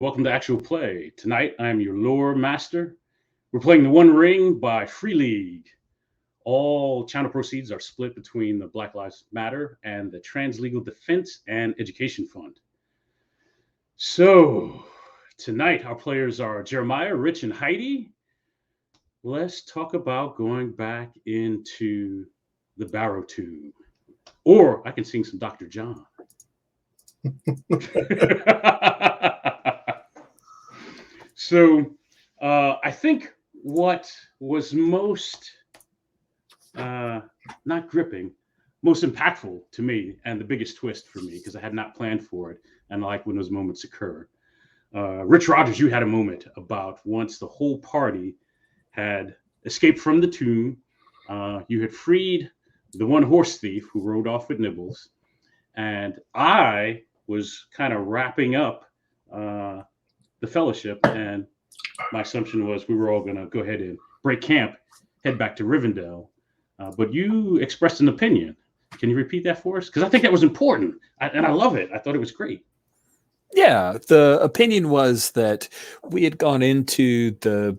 Welcome to Actual Play. Tonight, I'm your lore master. We're playing The One Ring by Free League. All channel proceeds are split between the Black Lives Matter and the Translegal Defense and Education Fund. So, tonight, our players are Jeremiah, Rich, and Heidi. Let's talk about going back into the Barrow Tube. Or I can sing some Dr. John. So I think what was most not gripping, most impactful to me, and the biggest twist for me, because I had not planned for it, and I like when those moments occur. Rich Rogers, you had a moment about once the whole party had escaped from the tomb, you had freed the one horse thief who rode off with Nibbles, and I was kind of wrapping up the fellowship, and my assumption was we were all going to go ahead and break camp, head back to Rivendell. But you expressed an opinion. Can you repeat that for us? Because I think that was important, and I love it. I thought it was great. Yeah, the opinion was that we had gone into the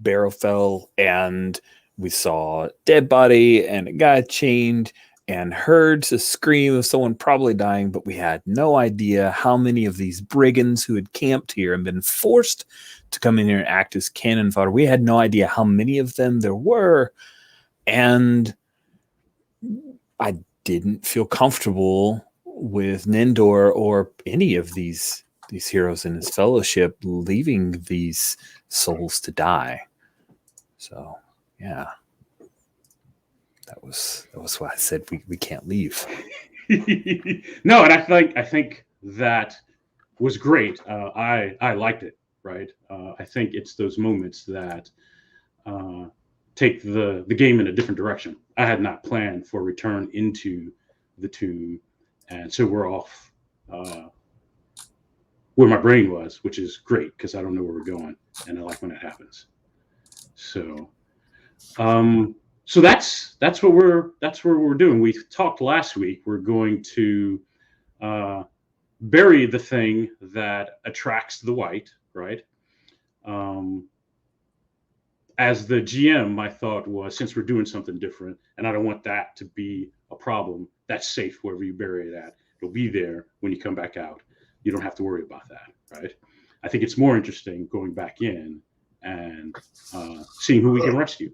Barrowfell and we saw a dead body and a guy chained and heard a scream of someone probably dying, but we had no idea how many of these brigands who had camped here and been forced to come in here and act as cannon fodder. We had no idea how many of them there were, and I didn't feel comfortable with Nendor or any of these heroes in his fellowship leaving these souls to die. So, yeah. That was why I said we can't leave. No, and I think that was great. I liked it, right? I think it's those moments that take the game in a different direction. I had not planned for a return into the tomb, and so we're off where my brain was, which is great because I don't know where we're going, and I like when that happens. So. So that's what we're doing. We talked last week. We're going to bury the thing that attracts the white, right? As the GM, my thought was, since we're doing something different, and I don't want that to be a problem, that's safe wherever you bury it at. It'll be there when you come back out. You don't have to worry about that, right? I think it's more interesting going back in and seeing who we can rescue.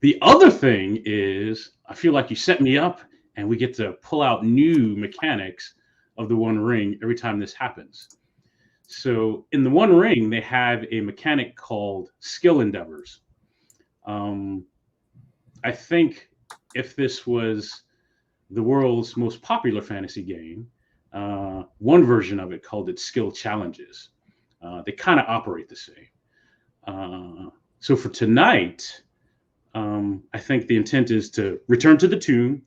The other thing is, I feel like you set me up and we get to pull out new mechanics of the One Ring every time this happens. So in the One Ring, they have a mechanic called skill endeavors. I think if this was the world's most popular fantasy game, one version of it called it skill challenges. They kind of operate the same. So for tonight, I think the intent is to return to the tomb,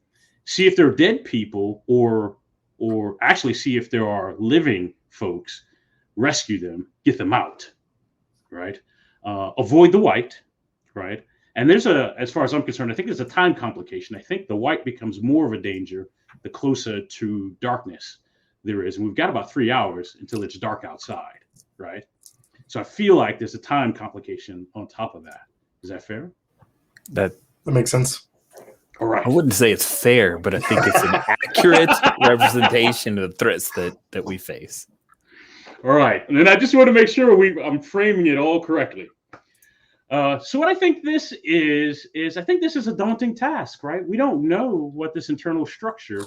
see if there are dead people, or actually see if there are living folks, rescue them, get them out, right? Avoid the white, right? And there's as far as I'm concerned, I think there's a time complication. I think the white becomes more of a danger the closer to darkness there is. And we've got about 3 hours until it's dark outside, right? So I feel like there's a time complication on top of that. Is that fair? That makes sense. All right. I wouldn't say it's fair, but I think it's an accurate representation of the threats that we face. All right. And then I just want to make sure I'm framing it all correctly. So what I think this is I think this is a daunting task, right? We don't know what this internal structure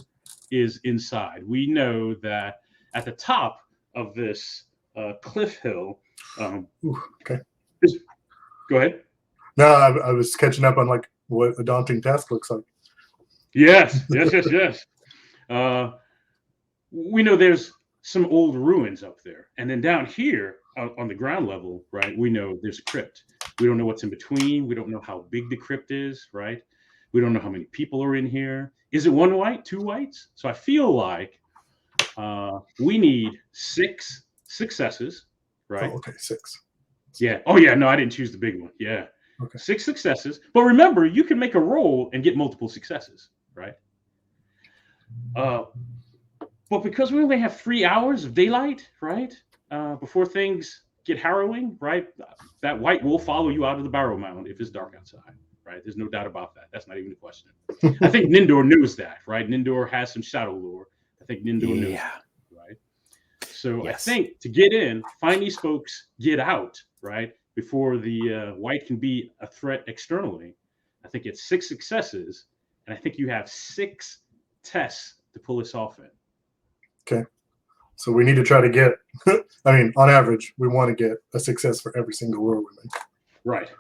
is inside. We know that at the top of this cliff hill. Okay. Go ahead. No, I was catching up on like what a daunting task looks like. Yes. We know there's some old ruins up there, and then down here on the ground level, right? We know there's a crypt. We don't know what's in between. We don't know how big the crypt is, right? We don't know how many people are in here. Is it one white, two whites? So I feel like we need 6 successes, right? Oh, okay, 6. Yeah. Oh, yeah. No, I didn't choose the big one. Yeah. Okay. 6 successes. But remember, you can make a roll and get multiple successes, right? But because we only have 3 hours of daylight, right, before things get harrowing, right, that white will follow you out of the barrow mound if it's dark outside, right? There's no doubt about that. That's not even a question. I think Nindor knows that, right? Nindor has some shadow lore. I think Nindor knows that, right? So Yes. I think to get in, find these folks, get out, right, before the white can be a threat externally. I think it's 6 successes, and I think you have 6 tests to pull this off in. Okay. So we need to try to get, I mean, on average, we want to get a success for every single roll we make. Right.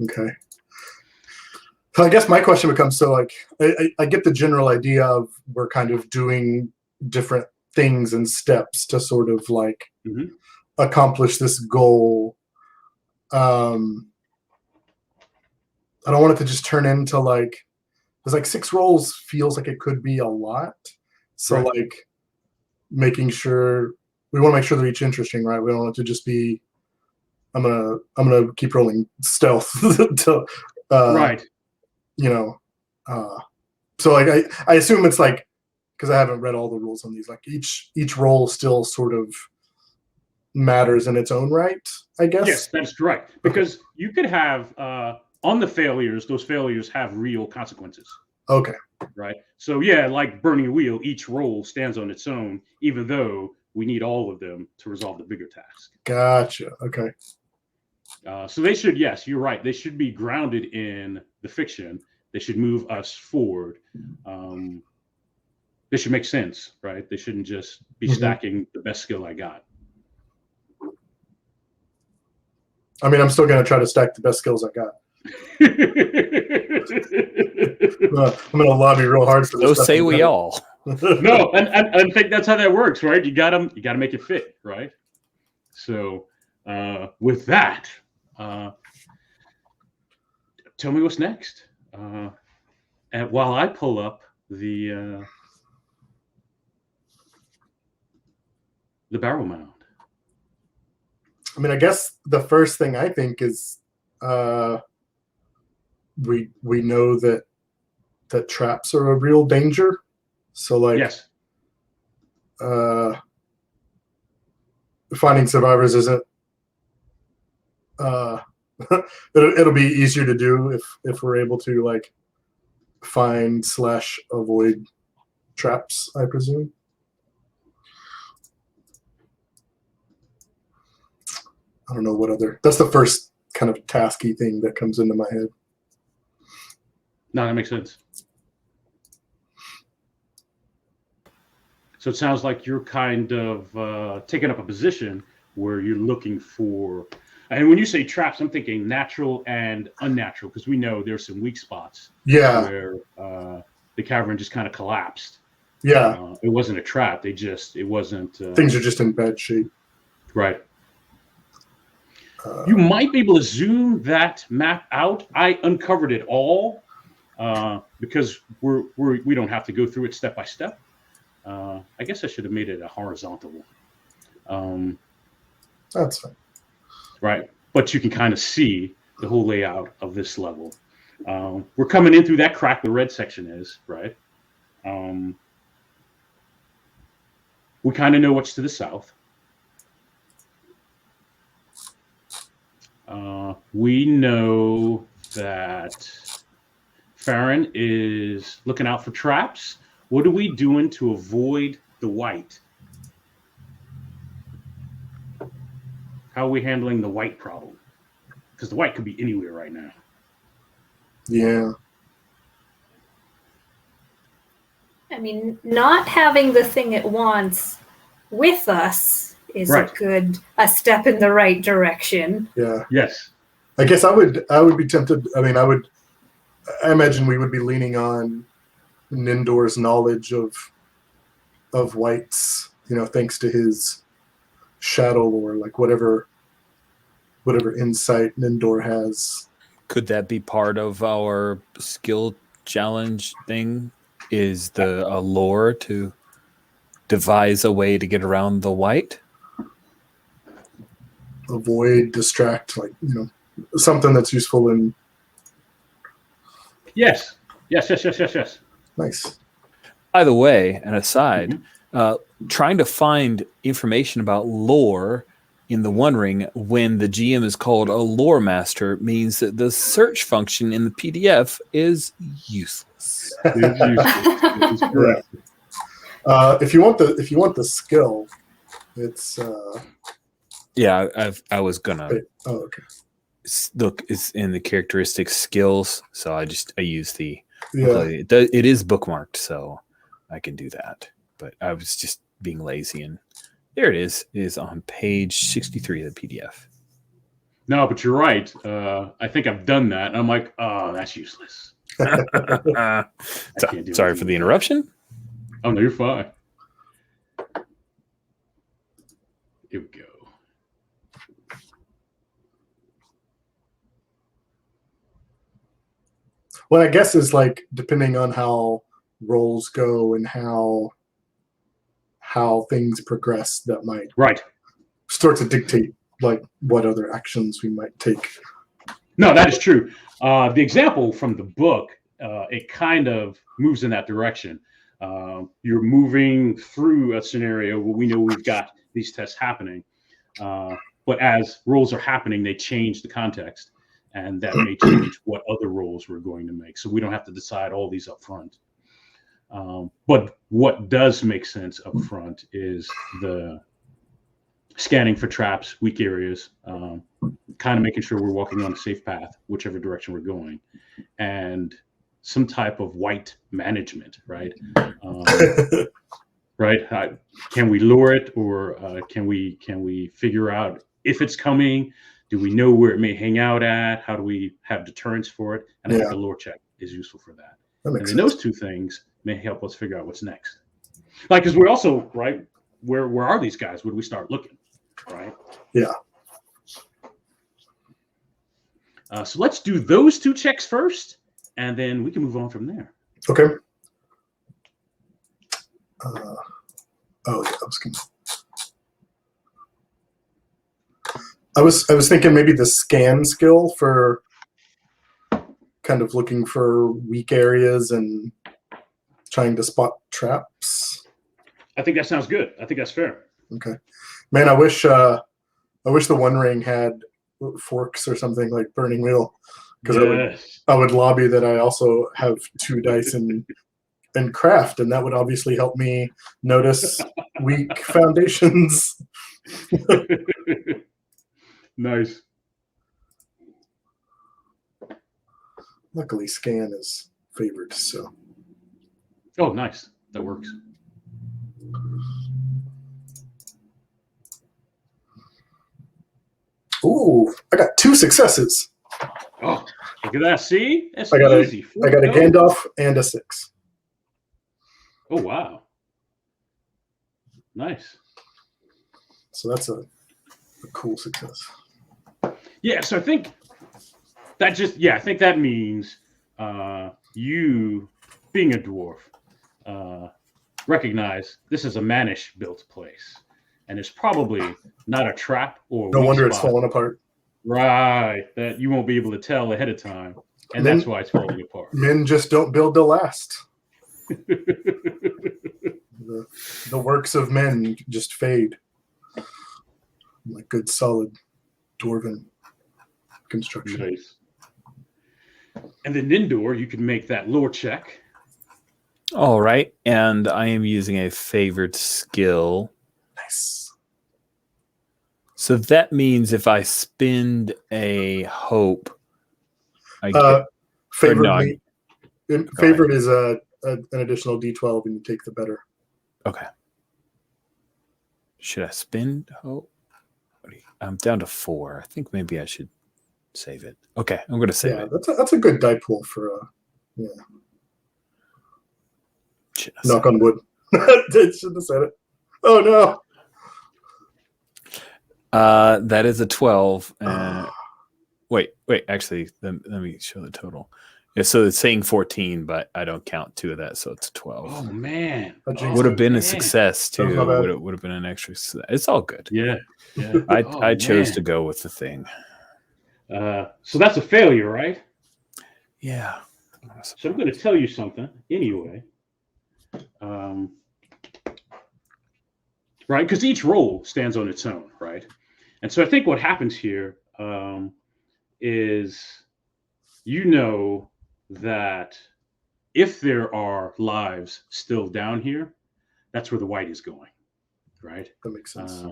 Okay. So I guess my question becomes, so like, I get the general idea of we're kind of doing different things and steps to sort of like accomplish this goal. I don't want it to just turn into like, because like 6 rolls feels like it could be a lot. So like making sure, we want to make sure they're each interesting, right? We don't want it to just be, I'm gonna keep rolling stealth to, right. You know, so like I assume it's like, because I haven't read all the rules on these, like each roll still sort of matters in its own right, I guess. Yes, that's correct. Because you could have on the failures, those failures have real consequences. Okay. Right. So yeah, like burning a wheel, each roll stands on its own, even though we need all of them to resolve the bigger task. Gotcha. Okay. So they should, yes, you're right. They should be grounded in the fiction. They should move us forward. They should make sense, right? They shouldn't just be stacking the best skill I got. I mean, I'm still going to try to stack the best skills I got. I'm going to lobby real hard for this. So say we all. No, and I think that's how that works, right? You got to make it fit, right? So with that, tell me what's next. And while I pull up the barrel mound. I mean, I guess the first thing I think is we know that traps are a real danger. So like, yes, finding survivors isn't. It'll be easier to do if we're able to like find / avoid traps, I presume. I don't know what other. That's the first kind of tasky thing that comes into my head. No, that makes sense. So it sounds like you're kind of taking up a position where you're looking for. And when you say traps, I'm thinking natural and unnatural, because we know there's some weak spots. Yeah. Where the cavern just kind of collapsed. Yeah. It wasn't a trap. It wasn't. Things are just in bad shape. Right. You might be able to zoom that map out. I uncovered it all because we don't have to go through it step by step. I guess I should have made it a horizontal one. That's fine. Right. But you can kind of see the whole layout of this level. We're coming in through that crack the red section is, right? We kind of know what's to the south. We know that Farron is looking out for traps. What are we doing to avoid the white? How are we handling the white problem? Because the white could be anywhere right now. Yeah. I mean, not having the thing it wants with us is a step in the right direction. Yeah. Yes. I guess I would be tempted. I mean, I imagine we would be leaning on Nindor's knowledge of whites, thanks to his shadow lore, like whatever insight Nindor has. Could that be part of our skill challenge thing? Is the lore to devise a way to get around the white? Avoid, distract, like, something that's useful in. Yes. Yes. Nice. Either way, and aside, trying to find information about lore in the One Ring when the GM is called a lore master means that the search function in the PDF is useless. It is useless. It is correct. If you want the skill, it's Yeah, I was gonna okay. look. It's in the characteristics skills, so I use the. Yeah. It is bookmarked, so I can do that. But I was just being lazy, and there it is. It is on page 63 of the PDF. No, but you're right. I think I've done that. And I'm like, oh, that's useless. Sorry for the interruption. Oh, no, you're fine. Here we go. Well, I guess is like depending on how rolls go and how things progress, that might start to dictate like what other actions we might take. No, that is true. The example from the book, it kind of moves in that direction. You're moving through a scenario where we know we've got these tests happening, but as rolls are happening, they change the context, and that may change what other rolls we're going to make. So we don't have to decide all these up front. But what does make sense up front is the scanning for traps, weak areas, kind of making sure we're walking on a safe path, whichever direction we're going, and some type of white management, right? Right? Can we lure it, or can we figure out if it's coming? Do we know where it may hang out at? How do we have deterrence for it? And I think the lore check is useful for that. And then those two things may help us figure out what's next. Like, because we're also, right, where are these guys? Would we start looking, right? Yeah. So let's do those two checks first, and then we can move on from there. Okay. Yeah, I was gonna. I was thinking maybe the scan skill for kind of looking for weak areas and trying to spot traps. I think that sounds good. I think that's fair. Okay. Man, I wish the One Ring had forks or something like Burning Wheel, because I would lobby that I also have 2 dice in craft, and that would obviously help me notice weak foundations. Nice. Luckily, scan is favored, so. Oh, nice. That works. Ooh, I got 2 successes. Oh, look at that. See? That's I got easy. a Gandalf and a 6. Oh, wow. Nice. So that's a cool success. Yeah, so I think that I think that means you, being a dwarf, recognize this is a mannish built place, and it's probably not a trap or no wonder it's falling apart. Right, that you won't be able to tell ahead of time, and that's why it's falling apart. Men just don't build to last. The works of men just fade, like good solid dwarven construction. Nice. And then indoor, you can make that lore check. All right, and I am using a favored skill. Nice. So that means if I spend a hope, I get favored. Favored is an additional D12, and you take the better. Okay. Should I spend hope? I'm down to 4. I think maybe I should save it. Okay, I'm going to save it. That's a good die pool for knock on wood. Shouldn't have said it. Oh no. That is a 12. Wait. Actually, let me show the total. Yeah, so it's saying 14, but I don't count 2 of that, so it's 12. Oh man, would have been a success too. Would have been an extra. It's all good. Yeah. I chose to go with the thing. So that's a failure, right? Yeah. So I'm going to tell you something anyway. right? Because each role stands on its own, right? And so I think what happens here is, that if there are lives still down here, that's where the white is going, right? That makes sense.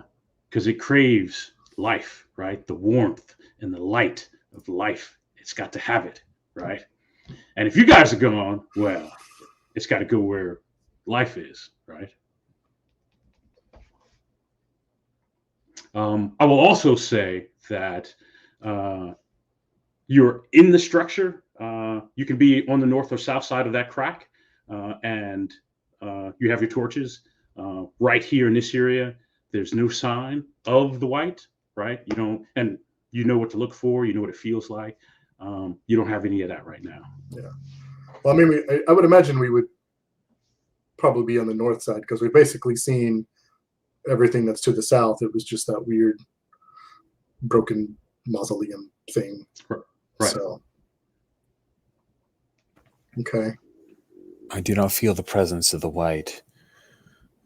Because it craves life, right? The warmth and the light of life. It's got to have it, right? And if you guys are gone, well, it's got to go where life is, right? I will also say that you're in the structure. You can be on the north or south side of that crack, and you have your torches. Right here in this area, there's no sign of the white, right? You don't, and you know what to look for. You know what it feels like. You don't have any of that right now. Yeah. Well, I mean, I would imagine we would probably be on the north side because we've basically seen everything that's to the south. It was just that weird broken mausoleum thing. Right. So, okay. I do not feel the presence of the white.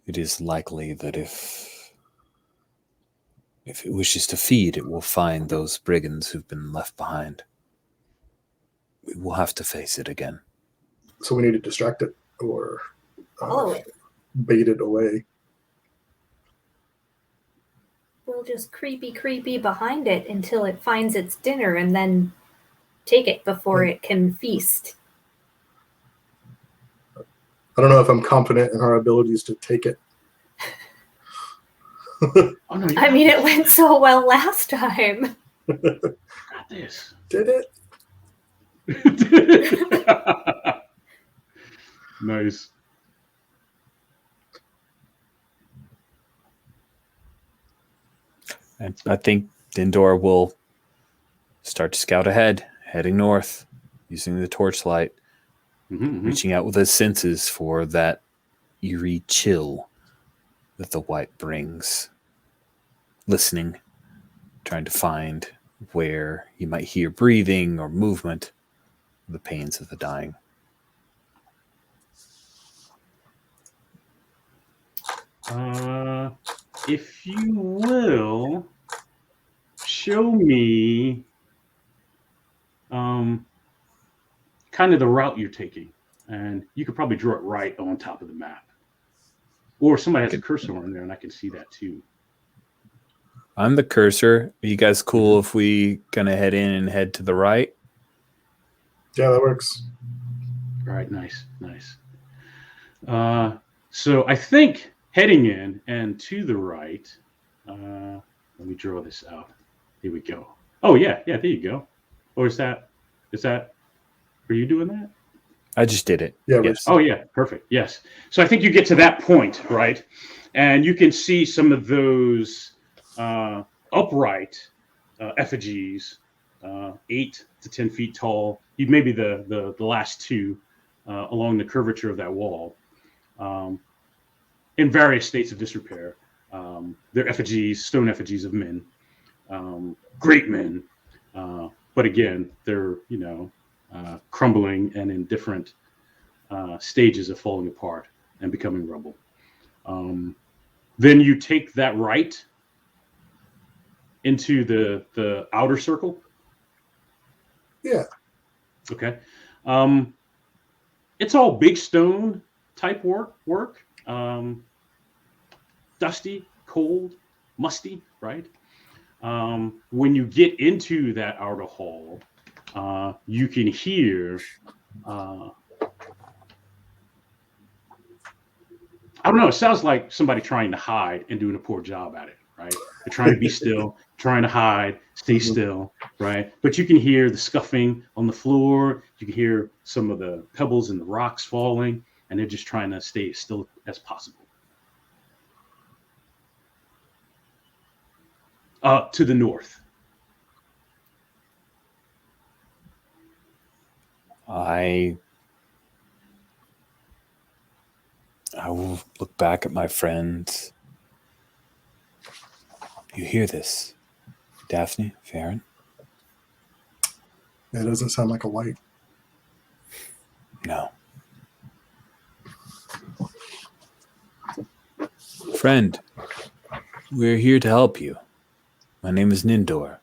It is likely that if it wishes to feed, it will find those brigands who've been left behind. We will have to face it again. So we need to distract it or Follow it. bait it away. We'll just creepy behind it until it finds its dinner and then take it before it can feast. I don't know if I'm confident in our abilities to take it. Oh, no, I mean, it went so well last time. got this. Did it? Nice. And I think Dindor will start to scout ahead, heading north, using the torchlight, reaching out with his senses for that eerie chill that the white brings. Listening, trying to find where he might hear breathing or movement, the pains of the dying. If you will, show me kind of the route you're taking. And you could probably draw it right on top of the map. Or somebody has a cursor on there and I can see that too. I'm the cursor. Are you guys cool if we kind of head in and head to the right? Yeah, that works. All right, nice. So I think heading in and to the right, let me draw this out. Here we go. Oh yeah, there you go. Or is that, are you doing that? I just did it. Yeah. Yes. Oh yeah, perfect. Yes. So I think you get to that point, right? And you can see some of those upright effigies, 8 to 10 feet tall. Maybe the last two along the curvature of that wall, in various states of disrepair. They're effigies, stone effigies of men, great men. But again, they're crumbling and in different stages of falling apart and becoming rubble. Then you take that right into the outer circle. Yeah. Okay. It's all big stone type work. Dusty, cold, musty, right? When you get into that outer hall, you can hear I don't know. It sounds like somebody trying to hide and doing a poor job at it, right? They're trying to be still, trying to hide, stay still, right? But you can hear the scuffing on the floor. You can hear some of the pebbles and the rocks falling, and they're just trying to stay as still as possible. To the north. I will look back at my friends. You hear this, Daphne, Farron? That doesn't sound like a white. No. Friend, We're here to help you. My name is Nindor.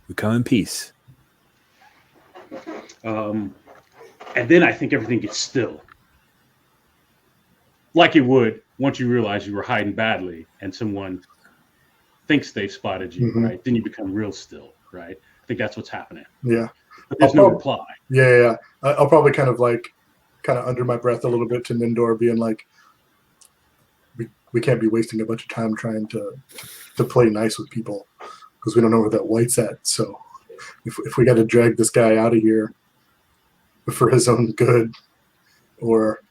We come in peace. And then I think everything gets still. Like it would once you realize you were hiding badly and someone thinks they've spotted you, Mhm. right? Then you become real still, right? I think that's what's happening. Yeah. But there's no reply. Yeah. I'll probably kind of under my breath a little bit to Nindor, being like, we can't be wasting a bunch of time trying to play nice with people because we don't know where that white's at. So if we got to drag this guy out of here for his own good, or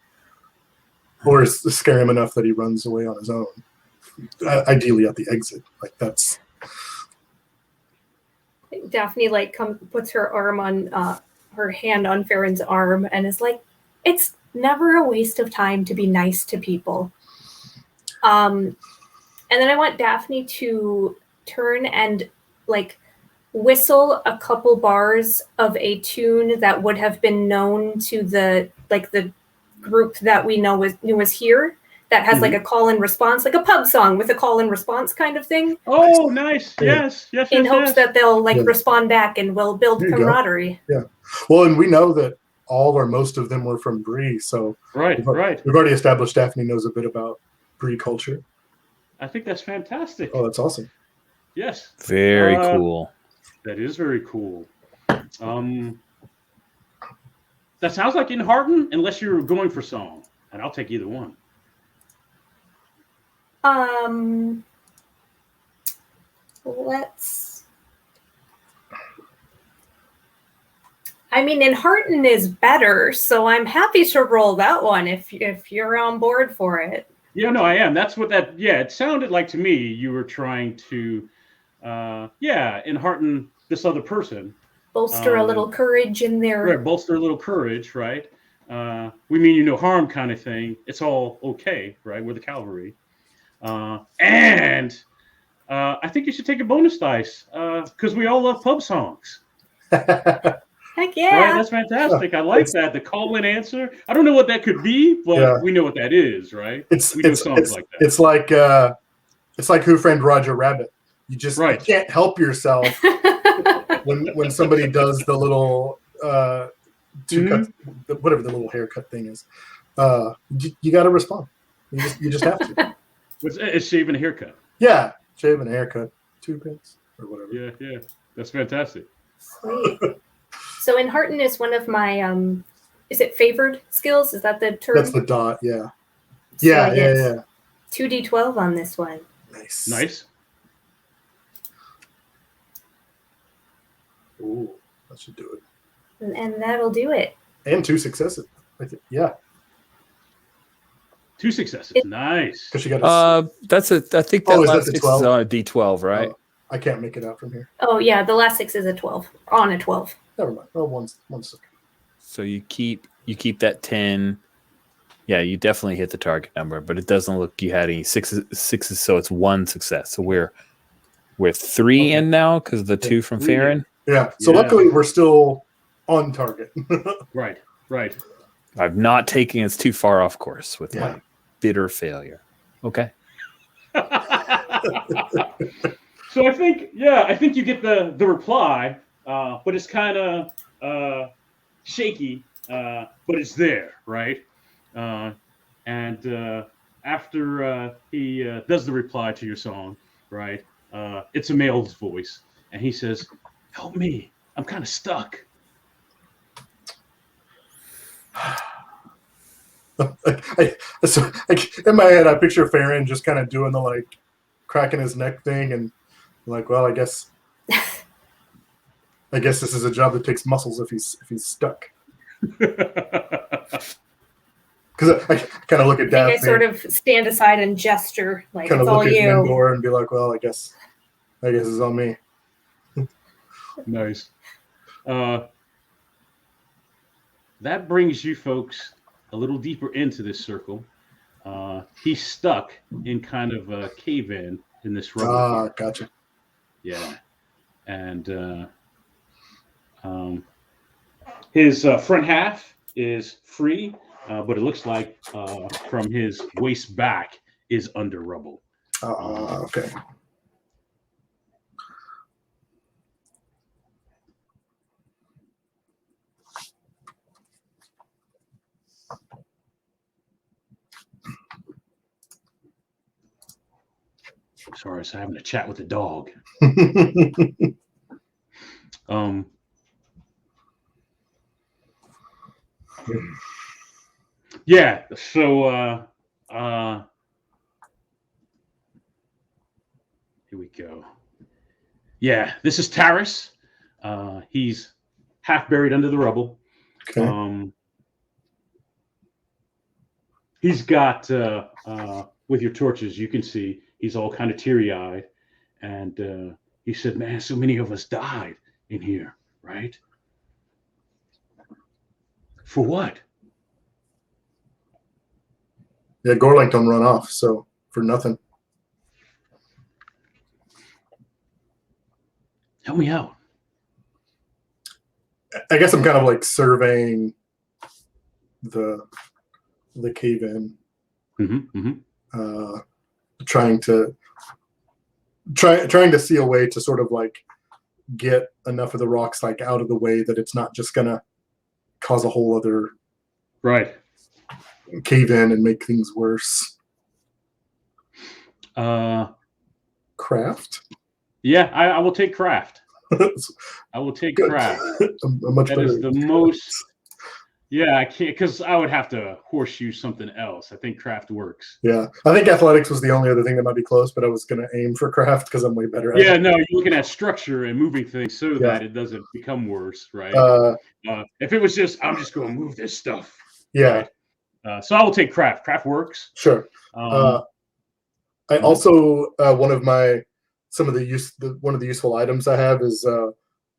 scare him enough that he runs away on his own, ideally at the exit, like that's. Daphne puts her arm on her hand on Farron's arm and is like, it's never a waste of time to be nice to people. And then I want Daphne to turn and whistle a couple bars of a tune that would have been known to the group that we know was here, that has a call and response, like a pub song with a call and response kind of thing. Oh, nice. Yes. In hopes that they'll respond back and we'll build camaraderie. Yeah. Well, and we know that all or most of them were from Bree, so right. We've already established Daphne knows a bit about Bree culture. I think that's fantastic. Oh, that's awesome. Yes. Very cool. That is very cool. That sounds like in Harton, unless you're going for song, and I'll take either one. In Harton is better, so I'm happy to roll that one if you're on board for it. Yeah, no, I am. That's what it sounded like to me. You were trying to, in Harton, this other person. Bolster a little courage in there. Right, bolster a little courage, right? We mean you no harm kind of thing. It's all okay, right? We're the cavalry. And I think you should take a bonus dice because we all love pub songs. Heck yeah. Right, that's fantastic. I like that. The call-in answer. I don't know what that could be, but we know what that is, right? We do songs like that. It's like Who Framed Roger Rabbit. You just you can't help yourself when somebody does the little two cuts, whatever the little haircut thing is. You got to respond. You just have to. It's shaving a haircut. Yeah, shaving a haircut, 2 pence or whatever. Yeah, that's fantastic. Sweet. So in Harton is one of my is it favored skills? Is that the term? That's the dot. Yeah. So yeah. 2d12 on this one. Nice. Ooh, that should do it. And that'll do it. And 2 successes. Yeah. 2 successes. Nice. Because she got a. I think that last 6 is on a D12, right? Oh, I can't make it out from here. Oh yeah, the last 6 is a 12. On a 12. Never mind. Oh, one second. So you keep that 10. Yeah, you definitely hit the target number, but it doesn't look you had any sixes, so it's 1 success. So we're 3 in now because of the 2 from Farron. Yeah. So luckily we're still on target. Right. I've not taken us too far off course with my bitter failure. Okay. So I think you get the reply, but it's kind of shaky, but it's there, right? And after he does the reply to your song, right? It's a male's voice, and he says, "Help me! I'm kind of stuck." In my head, I picture Farron just kind of doing the cracking his neck thing, and well, I guess this is a job that takes muscles if he's stuck. Because I kind of look at Daphne. I sort of stand aside and gesture like kind it's of all look you. At Nindor and be like, well, I guess it's on me. Nice. That brings you folks a little deeper into this circle. He's stuck in kind of a cave-in this rubble. Gotcha. Yeah. And his front half is free, but it looks like from his waist back is under rubble. Okay. Sorry, I was having a chat with the dog. Yeah, so here we go. Yeah, this is Taris. He's half buried under the rubble. Okay. He's got with your torches, you can see he's all kind of teary-eyed, and he said, "Man, so many of us died in here, right? For what?" Yeah, Gorlink don't run off, so for nothing. Help me out. I guess I'm kind of like surveying the cave in, trying to see a way to sort of like get enough of the rocks like out of the way that it's not just gonna cause a whole other Right. cave in and make things worse. Craft. Yeah, I will take craft. I will take Good. craft. Much That better. is the most. Yeah, I can't because I would have to horseshoe something else. I think craft works. Yeah, I think athletics was the only other thing that might be close, but I was going to aim for craft because I'm way better at it. Yeah, no, you're looking at structure and moving things so that it doesn't become worse, right? If it was just, I'm just going to move this stuff. Yeah. Right? So I will take craft. Craft works. Sure. I also one of the useful items I have is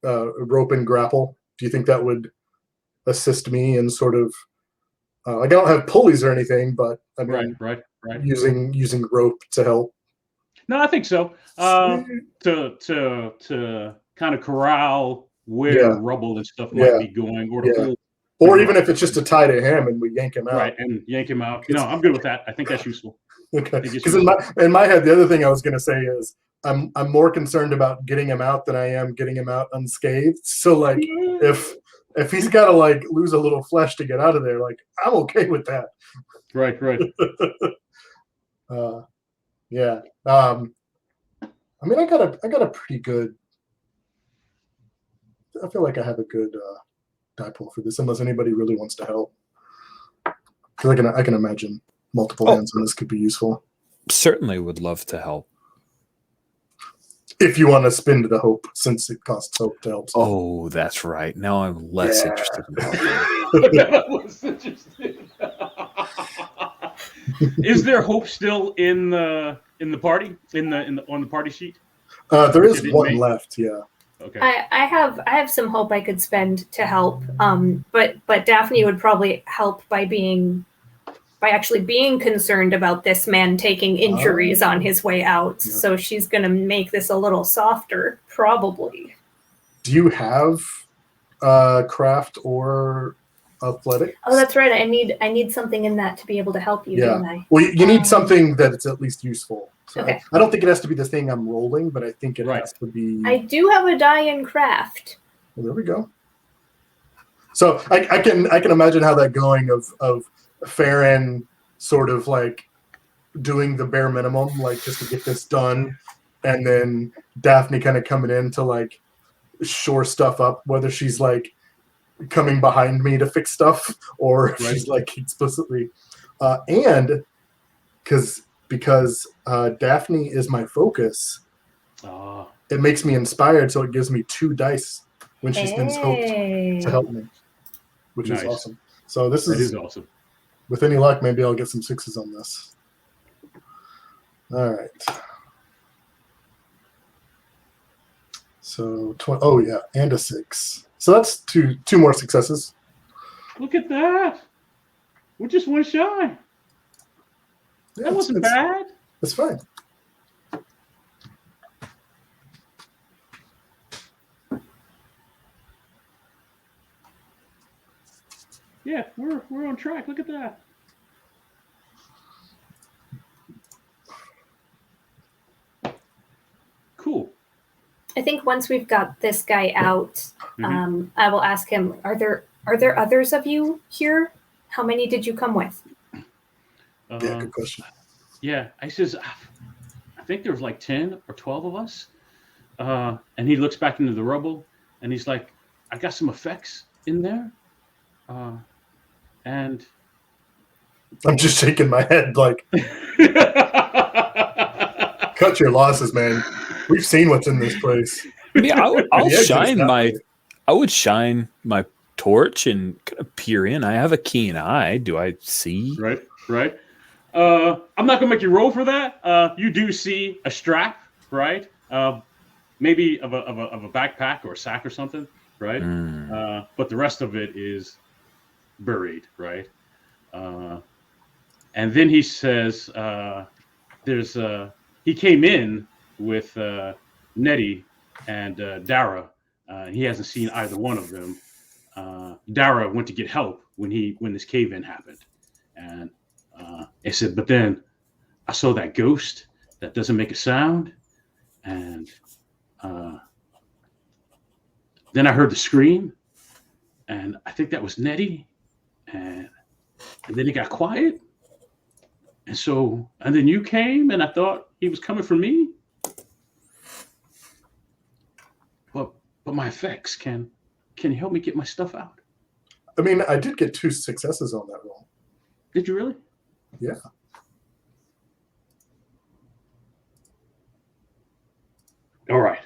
rope and grapple. Do you think that would assist me in sort of like I don't have pulleys or anything, but I mean, right. using rope to help. No, I think so. To kind of corral where rubble and stuff might be going, or to pull, or even if it's just to tie to him and we yank him out. Right, and yank him out. No, I'm good with that. I think that's useful. Okay, because in my head, the other thing I was going to say is I'm more concerned about getting him out than I am getting him out unscathed. So like if he's got to like lose a little flesh to get out of there, like I'm okay with that. Right. Yeah. I mean, I got a pretty good. I feel like I have a good die pool for this, unless anybody really wants to help. Because I can imagine multiple hands on this could be useful. Certainly would love to help. If you want to spend the hope, since it costs hope to help. Oh, that's right. Now I'm less interested in helping. I was interested. Is there hope still in the party on the party sheet? There is one left. Yeah. Okay. I have some hope I could spend to help. But Daphne would probably help by actually being concerned about this man taking injuries on his way out. Yeah. So she's going to make this a little softer, probably. Do you have craft or athletics? Oh, that's right. I need something in that to be able to help you, don't I? Well, you need something that it's at least useful. So okay. I don't think it has to be the thing I'm rolling, but I think it has to be. I do have a die in craft. Well, there we go. So I can imagine how that going of Farron sort of like doing the bare minimum, like just to get this done, and then Daphne kind of coming in to like shore stuff up, whether she's like coming behind me to fix stuff or she's like explicitly, and because Daphne is my focus, it makes me inspired, so it gives me 2 dice when she spends hope to help me, which is awesome. So this is awesome. With any luck, maybe I'll get some 6s on this. All right. So, and a 6. So that's two more successes. Look at that. We're just one shy. Yeah, that wasn't bad. That's fine. Yeah, we're on track. Look at that. Cool. I think once we've got this guy out, Mhm. I will ask him, are there others of you here? How many did you come with? Yeah, Uh, good question. yeah, I says, I think there was like 10 or 12 of us. And he looks back into the rubble and he's like, I got some effects in there. Uh, and I'm just shaking my head like, cut your losses, man. We've seen what's in this place. I mean, I'll The exit is shine that my. way. I would shine my torch and kind of peer in. I have a keen eye. Do I see? right, right. I'm not gonna make you roll for that. You do see a strap, right? Maybe of a backpack or a sack or something, right? Hmm. But the rest of it is buried, right? Uh, and then he says, "There's he came in with Nettie and Dara. He hasn't seen either one of them. Dara went to get help when this cave in happened, and he said, but then I saw that ghost that doesn't make a sound, and uh, then I heard the scream, and I think that was Nettie, and, and then it got quiet, and then you came, and I thought he was coming for me, but my effects can you help me get my stuff out? I mean, I did get 2 successes on that roll. Did you really? Yeah. All right.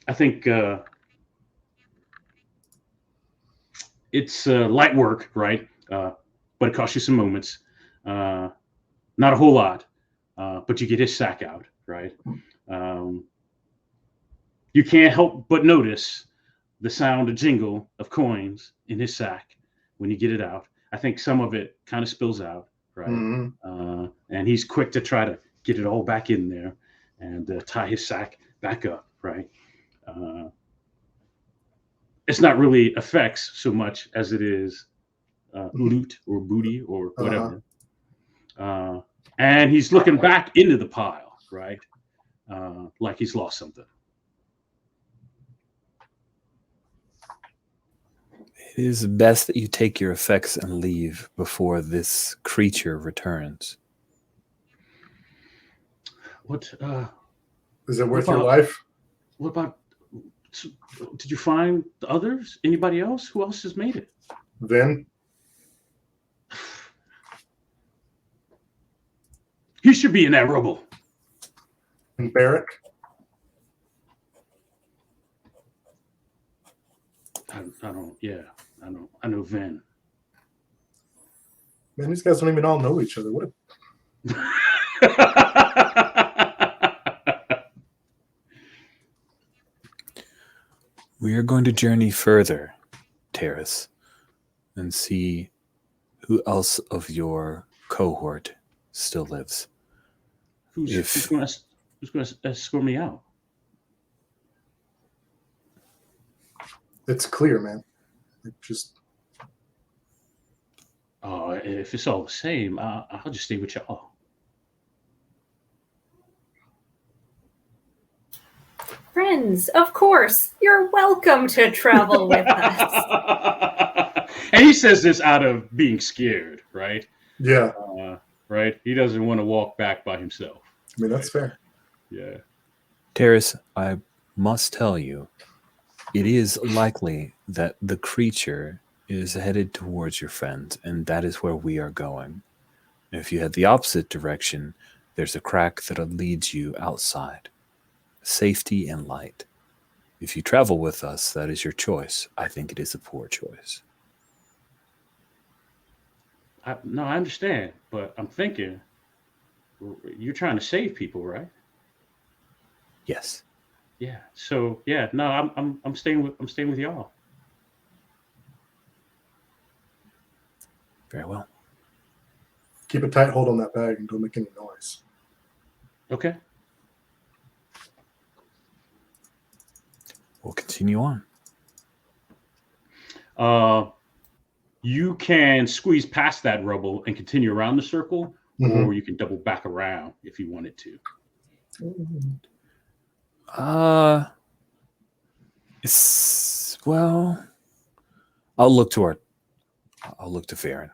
I think it's light work, right? But it costs you some moments. Not a whole lot, but you get his sack out, right? Um, you can't help but notice the sound of jingle of coins in his sack when you get it out. I think some of it kind of spills out, right? Mhm. And he's quick to try to get it all back in there and tie his sack back up, right? Uh, it's not really effects so much as it is loot or booty or Uh-huh. whatever. Uh, and he's looking back into the pile, right? Like he's lost something. It is best that you take your effects and leave before this creature returns. What? Is it worth What your about- life? What about? Did you find the others? Anybody else? Who else has made it? Then He should be in that rubble. and Barrick. I don't. Yeah, I know. I know Vin. Man, these guys don't even all know each other. What? We are going to journey further, Terrace, and see who else of your cohort still lives. Who's going to escort me out? It's clear, man. Like, just Oh, if it's all the same, I'll just stay with y'all. Friends, of course, you're welcome to travel with us. And he says this out of being scared, right? yeah. Right? He doesn't want to walk back by himself. I mean, that's fair. Yeah. Terrace, I must tell you, it is likely that the creature is headed towards your friends, and that is where we are going. If you head the opposite direction, there's a crack that leads you outside. Safety and light. If you travel with us, that is your choice. I think it is a poor choice. No, I understand, but I'm thinking you're trying to save people, right? Yes. Yeah. So yeah, no, I'm staying with y'all. Very well. Keep a tight hold on that bag and don't make any noise. Okay. We'll continue on. You can squeeze past that rubble and continue around the circle, or you can double back around if you wanted to. Well, I'll look to Farron.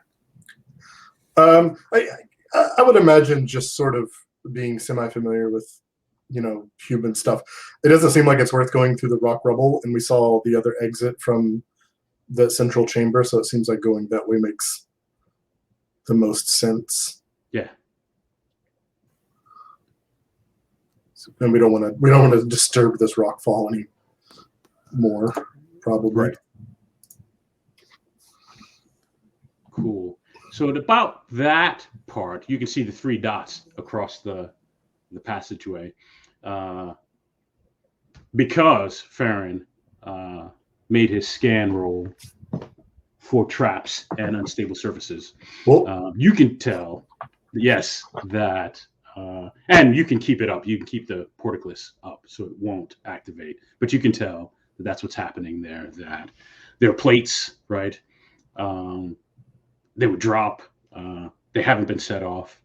I would imagine just sort of being semi-familiar with, human stuff. It doesn't seem like it's worth going through the rock rubble, and we saw the other exit from the central chamber, so it seems like going that way makes the most sense. Yeah. And we don't want to disturb this rock fall any more, probably. Right. Cool. So at about that part, you can see the 3 dots across the passageway. Because Farron made his scan roll for traps and unstable surfaces, you can tell, yes, that, and you can keep it up. You can keep the portcullis up so it won't activate. But you can tell that that's what's happening there, that there are plates, right? They would drop. They haven't been set off.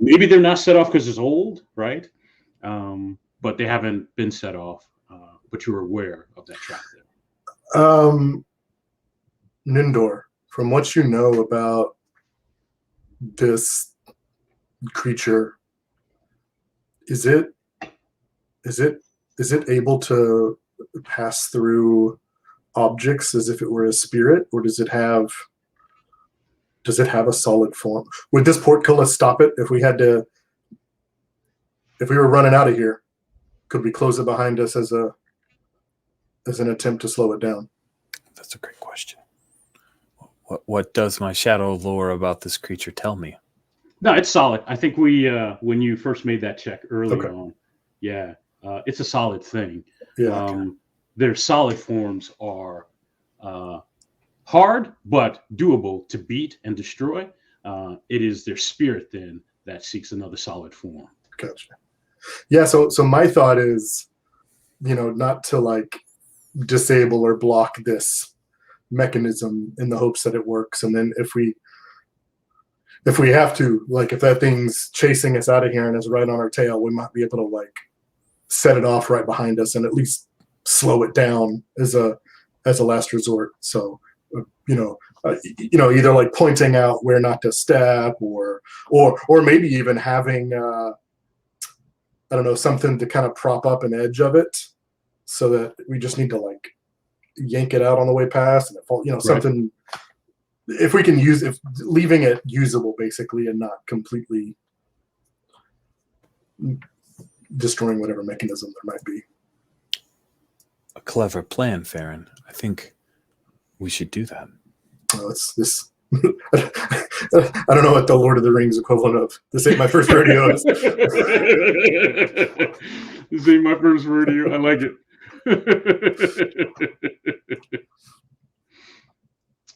Maybe they're not set off because it's old, right? But they haven't been set off. But you're aware of that trap there. Nindor, from what you know about this creature, is it able to pass through objects as if it were a spirit, or does it have a solid form? Would this portcullis stop it if we were running out of here? Could we close it behind us as an attempt to slow it down? That's a great question. What does my shadow lore about this creature tell me? No, it's solid. I think we when you first made that check early on, it's a solid thing. Yeah. Their solid forms are hard but doable to beat and destroy. It is their spirit then that seeks another solid form. Gotcha. Yeah. So my thought is, not to disable or block this mechanism in the hopes that it works, and then if we have to, if that thing's chasing us out of here and is right on our tail, we might be able to set it off right behind us and at least slow it down as a last resort. So either pointing out where not to step, or maybe even having I don't know, something to kind of prop up an edge of it, so that we just need to yank it out on the way past, and it fall, something. If we can leaving it usable basically, and not completely destroying whatever mechanism there might be. A clever plan, Farron. I think we should do that. Oh, it's this. I don't know what the Lord of the Rings equivalent of "this ain't my first rodeo" is. This ain't my first rodeo. I like it.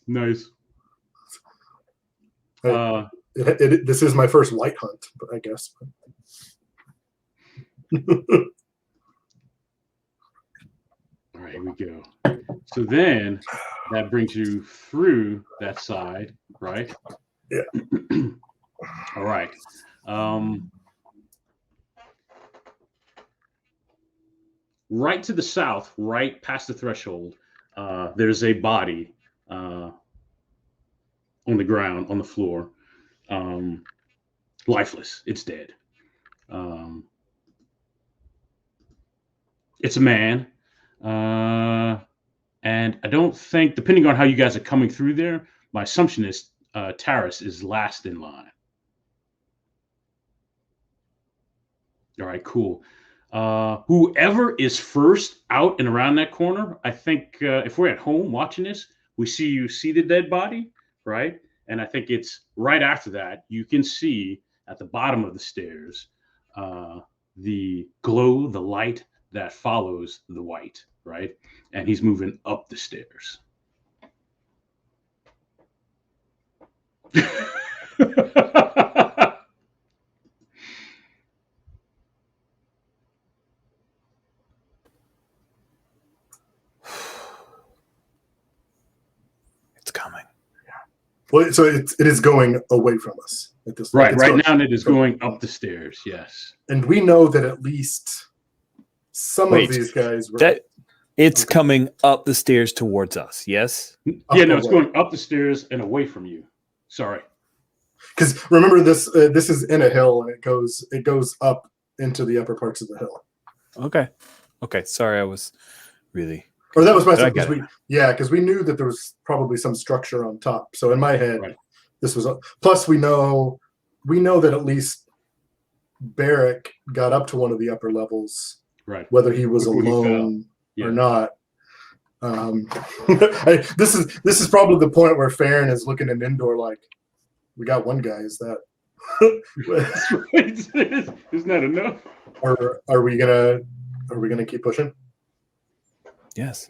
Nice. This is my first white hunt, but I guess. All right, here we go. So then that brings you through that side, right? Yeah. All right. Right to the south, right past the threshold, there's a body on the ground, on the floor, lifeless. It's dead. It's a man. And I don't think, depending on how you guys are coming through there, my assumption is Taris is last in line. All right, cool. Whoever is first out and around that corner, I think if we're at home watching this, we see you see the dead body, right? And I think it's right after that, you can see at the bottom of the stairs the glow, the light that follows the white, right? And he's moving up the stairs. coming. Well, so it is going away from us at this point. Right. It's Right going- now, it is going up the stairs. Yes. And we know that at least some Wait, of these guys were That it's Okay. coming up the stairs towards us. Yes. Yeah, no, it's away. going up the stairs and away from you. Sorry. Because remember this is in a hill and it goes up into the upper parts of the hill. Okay. Okay. Sorry, I was really. Or that was my But I because get because we knew that there was probably some structure on top. So in my head, Right. this was plus we know that at least Barrick got up to one of the upper levels, Right. whether he was Before he fell. alone Yeah. or not. This is probably the point where Farron is looking at Indoor like, we got one guy. Is that? That's right. Isn't that enough? Or are we gonna keep pushing? Yes.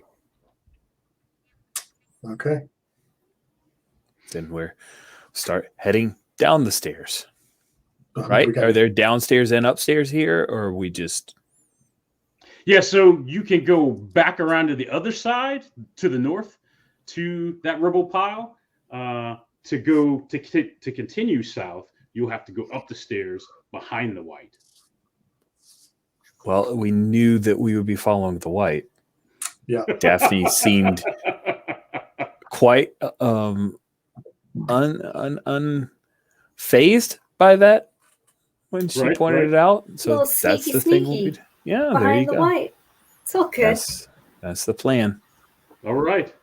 Okay. Then we're start heading down the stairs. Right? We got- Are there downstairs and upstairs here, or are we just? Yeah, so you can go back around to the other side, to the north, to that rubble pile. To continue south, you'll have to go up the stairs behind the white. Well, we knew that we would be following the white. Yeah. Daphne seemed quite unfazed by that when she Right, pointed right. it out. So Little that's sneaky, the thing. sneaky. Yeah, there you Behind the go. white. It's all good. That's the plan. All right.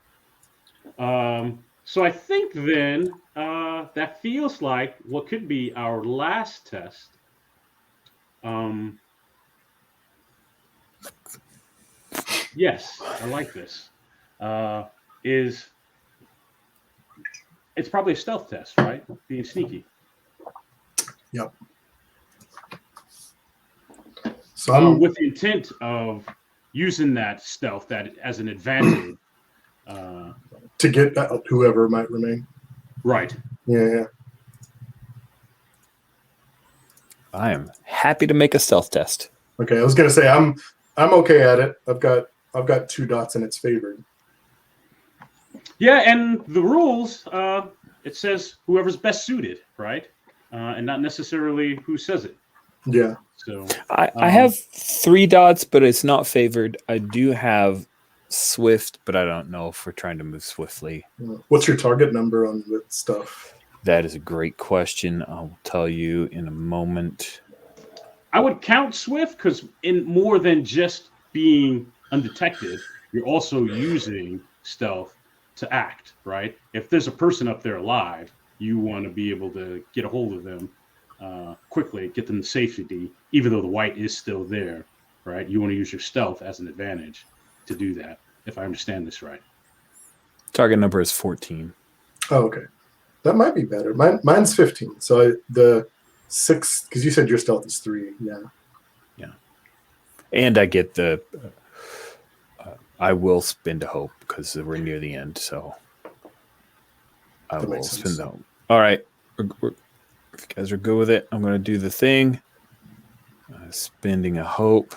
So I think then that feels like what could be our last test. Yes, I like this. It's probably a stealth test, right? Being sneaky. Yep. So I'm With the intent of using that stealth as an advantage. to get whoever might remain. Right. Yeah. I am happy to make a stealth test. Okay. I was gonna say I'm okay at it. I've got 2 dots in its favor. Yeah, and the rules, it says whoever's best suited, right? And not necessarily who says it. Yeah. So I have 3 dots, but it's not favored. I do have swift, but I don't know if we're trying to move swiftly. What's your target number on that stuff? That is a great question. I'll tell you in a moment. I would count Swift because in more than just being undetected, you're also using stealth to act, right? If there's a person up there alive, you want to be able to get a hold of them quickly, get them to safety, even though the white is still there, right? You want to use your stealth as an advantage to do that, if I understand this right. Target number is 14. Oh, okay. That might be better. Mine's 15. So the 6, because you said your stealth is 3. Yeah. And I get the I will spend a hope because we're near the end. So I That will makes spend sense. the hope. All right. If you guys are good with it, I'm going to do the thing. Spending a hope.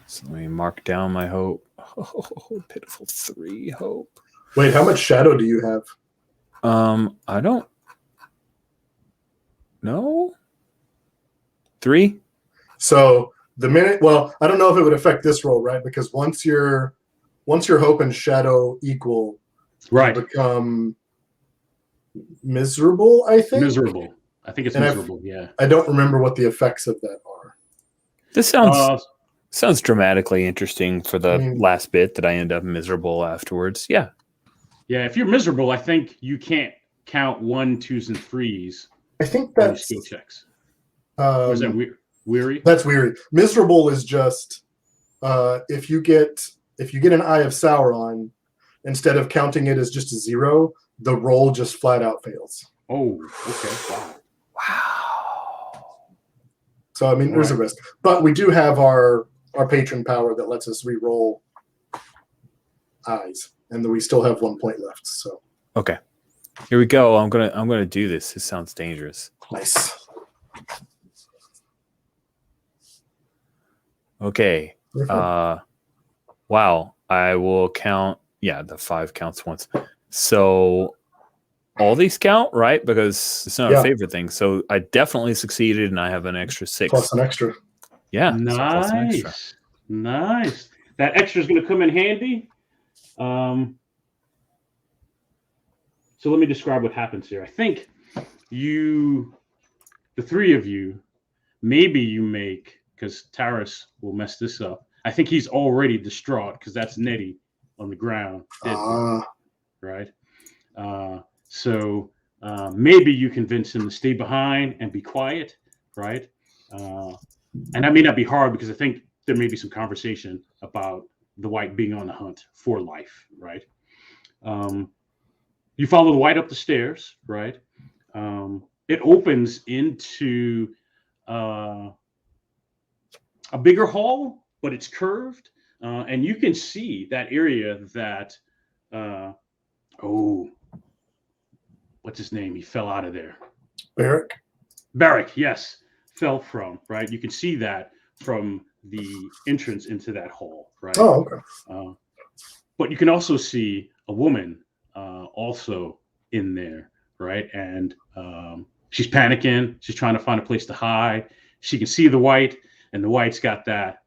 So let me mark down my hope. Oh, pitiful 3 hope. Wait, how much shadow do you have? I don't know. 3? So the minute, well, I don't know if it would affect this roll, right? Because once your hope and shadow equal, Right. you become miserable, I think. Miserable. I think it's And miserable, yeah. I don't remember what the effects of that are. This sounds dramatically interesting for the I mean- last bit that I end up miserable afterwards. Yeah. Yeah, if you're miserable, I think you can't count 1, 2s, and 3s I think on your that's skill checks. Or is that weary? that's weird. Miserable is just if you get an Eye of Sauron, instead of counting it as just a 0, the roll just flat out fails. Oh, okay. Wow. Wow. So I mean, there's a Right. risk, but we do have our patron power that lets us re-roll eyes, and then we still have 1 point left. So Okay. Here we go. I'm gonna do this. This sounds dangerous. nice. Okay. Wow. I will count. Yeah, the 5 counts once. So all these count, right? Because it's not a Yeah. favorite thing. So I definitely succeeded, and I have an extra 6. Plus an extra. Yeah. So plus an extra. Nice. That extra is going to come in handy. So let me describe what happens here. I think the three of you, maybe you make, because Taris will mess this up. I think he's already distraught because that's Nettie on the ground, dead, right? So maybe you convince him to stay behind and be quiet, right? And that may not be hard because I think there may be some conversation about the white being on the hunt for life, right? You follow the white up the stairs, right? It opens into a bigger hall, but it's curved, and you can see that area that what's his name? He fell out of there. Barrack, yes, fell from, right? You can see that from the entrance into that hall, right? Oh, okay. But you can also see a woman also in there, right? And she's panicking. She's trying to find a place to hide. She can see the white, and the white's got that,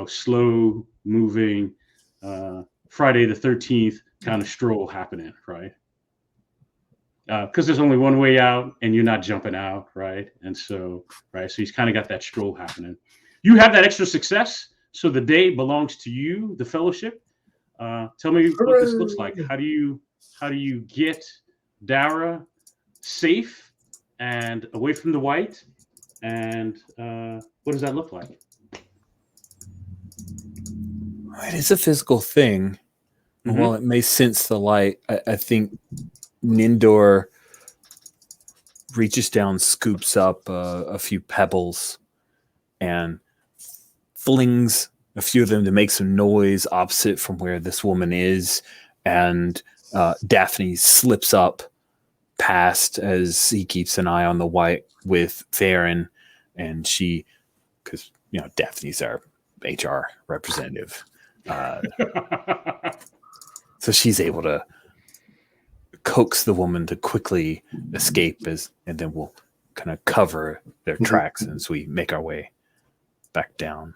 slow moving Friday the 13th kind of stroll happening, right? Because there's only one way out, and you're not jumping out, right? And so, right, so he's kind of got that stroll happening. You have that extra success, so the day belongs to you, the fellowship. Tell me what this looks like. How do you get Dara safe and away from the white? And what does that look like? It is a physical thing. Mm-hmm. While it may sense the light, I think Nindor reaches down, scoops up a few pebbles, and flings a few of them to make some noise opposite from where this woman is. And Daphne slips up past as he keeps an eye on the white with Farron, and she, because Daphne's our HR representative, so she's able to coax the woman to quickly escape, and then we'll kind of cover their tracks as we make our way back down.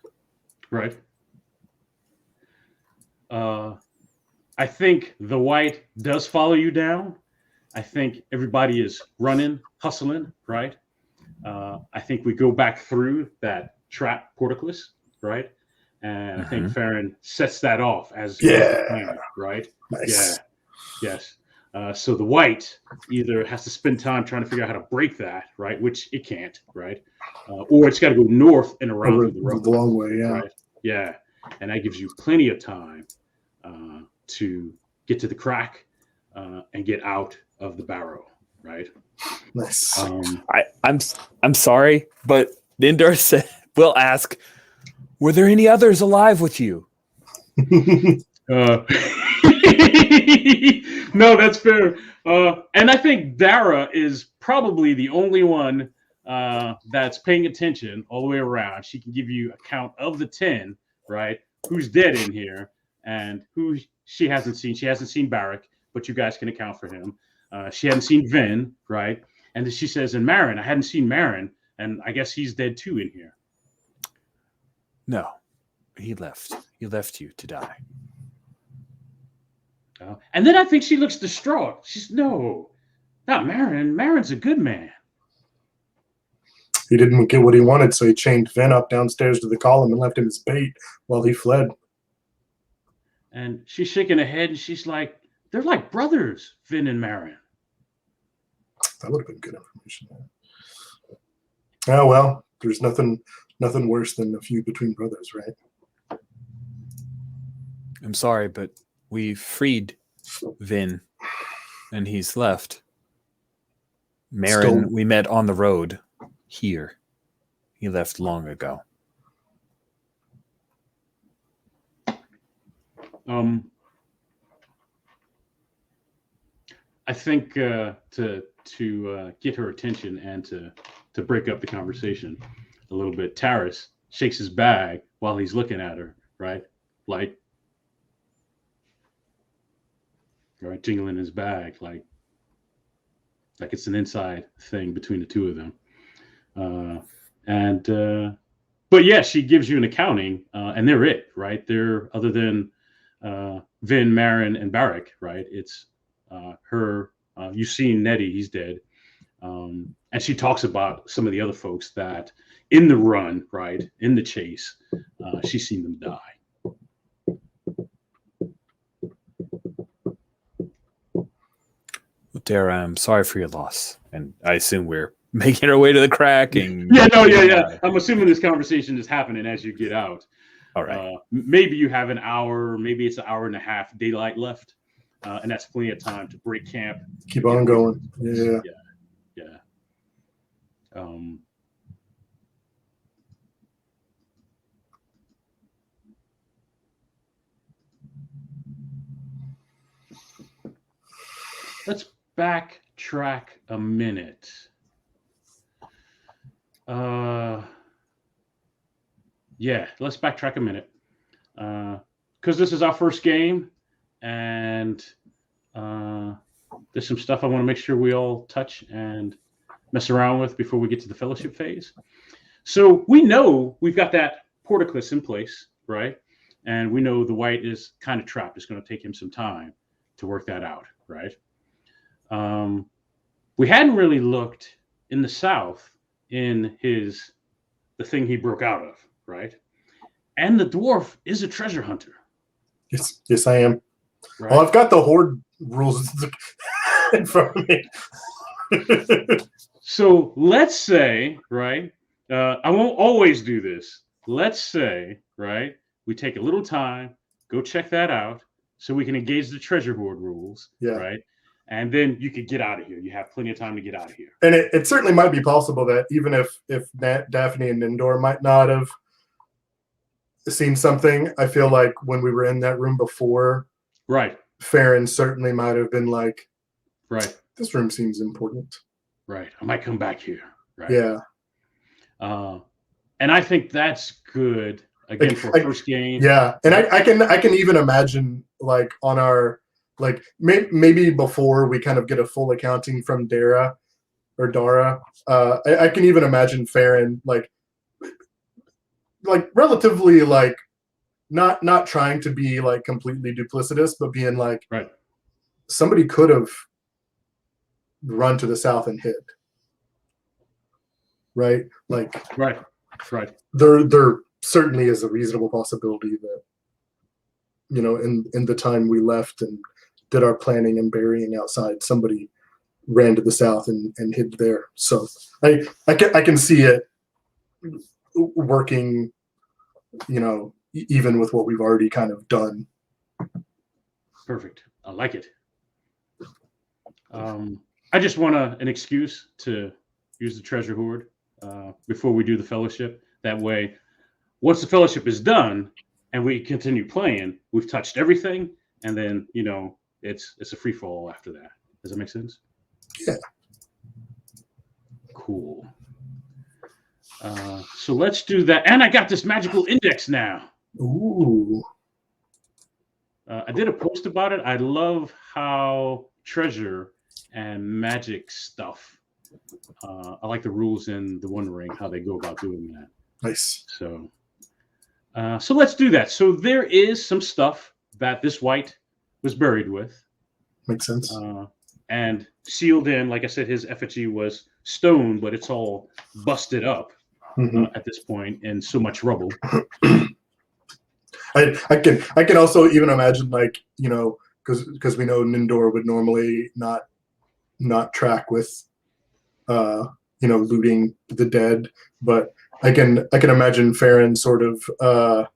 Right. I think the white does follow you down. I think everybody is running, hustling, right? I think we go back through that trap portcullis, right? And I think Farron sets that off as the plan, right? Nice. Yeah. Yes. So the white either has to spend time trying to figure out how to break that, right? Which it can't, right? Or it's got to go north and around the long way, yeah. Right? Yeah. And that gives you plenty of time to get to the crack and get out of the barrow, right? Nice. I'm sorry, but Nindor said, we'll ask, were there any others alive with you? No, that's fair. And I think Dara is probably the only one that's paying attention all the way around. She can give you a count of the 10, right? Who's dead in here and who she hasn't seen. She hasn't seen Barrack, but you guys can account for him. She hadn't seen Vin, right? And then she says, and Marin, I hadn't seen Marin, and I guess he's dead too in here. No, he left. He left you to die. And then I think she looks distraught. She's, no, not Marin. Marin's a good man. He didn't get what he wanted, so he chained Vin up downstairs to the column and left him as bait while he fled. And she's shaking her head, and she's like, they're like brothers, Vin and Marin. That would have been good information. Oh, well, there's nothing worse than a feud between brothers, right? I'm sorry, but we freed Vin, and he's left. Marin, we met on the road here. He left long ago. I think to get her attention and to break up the conversation a little bit, Taris shakes his bag while he's looking at her, right? Like, right, jingling his bag like it's an inside thing between the two of them. But yeah, she gives you an accounting, and they're it, right? They're, other than Vin, Marin, and Barrick, right? It's her. You've seen Nettie; he's dead, and she talks about some of the other folks that in the run, right, in the chase, she's seen them die. Dara, I'm sorry for your loss, and I assume we're making our way to the crack. And yeah. I'm assuming this conversation is happening as you get out. All right. Maybe you have an hour, maybe it's an hour and a half daylight left, and that's plenty of time to break camp. Keep on going. Yeah. Let's backtrack a minute. Let's backtrack a minute. Because this is our first game, and there's some stuff I want to make sure we all touch and mess around with before we get to the fellowship phase. So we know we've got that portcullis in place, right? And we know the white is kind of trapped. It's going to take him some time to work that out, right? We hadn't really looked in the south in the thing he broke out of, right? And the dwarf is a treasure hunter. Yes, I am. Right? Well, I've got the horde rules in front of me. So let's say, right? I won't always do this. Let's say, right? We take a little time, go check that out, so we can engage the treasure hoard rules, right? And then you could get out of here. You have plenty of time to get out of here. And it certainly might be possible that even if Daphne and Nindor might not have seen something, I feel like when we were in that room before, right, Farron certainly might have been like, right, this room seems important. Right. I might come back here. Right. Yeah. And I think that's good again for a first game. Yeah. And I can even imagine like on our, like maybe before we kind of get a full accounting from Dara, I can even imagine Farron like relatively like not trying to be like completely duplicitous, but being like, right, somebody could have run to the south and hid. Right? Like right. There certainly is a reasonable possibility that, you know, in the time we left and did our planning and burying outside, somebody ran to the south and hid there. So I can see it working, you know, even with what we've already kind of done. Perfect. I like it. I just want an excuse to use the treasure hoard before we do the fellowship. That way, once the fellowship is done and we continue playing, we've touched everything, and then, you know, it's a free fall after that. Does that make sense? Yeah. Cool. So let's do that. And I got this magical index now. Ooh. I did a post about it. I love how treasure and magic stuff. I like the rules in the One Ring, how they go about doing that. Nice. So let's do that. So there is some stuff that this white was buried with. Makes sense. And sealed in, like I said, his effigy was stone, but it's all busted up at this point and so much rubble. I can also even imagine, like, you know, because we know Nindor would normally not track with you know, looting the dead, but I can imagine Farron sort of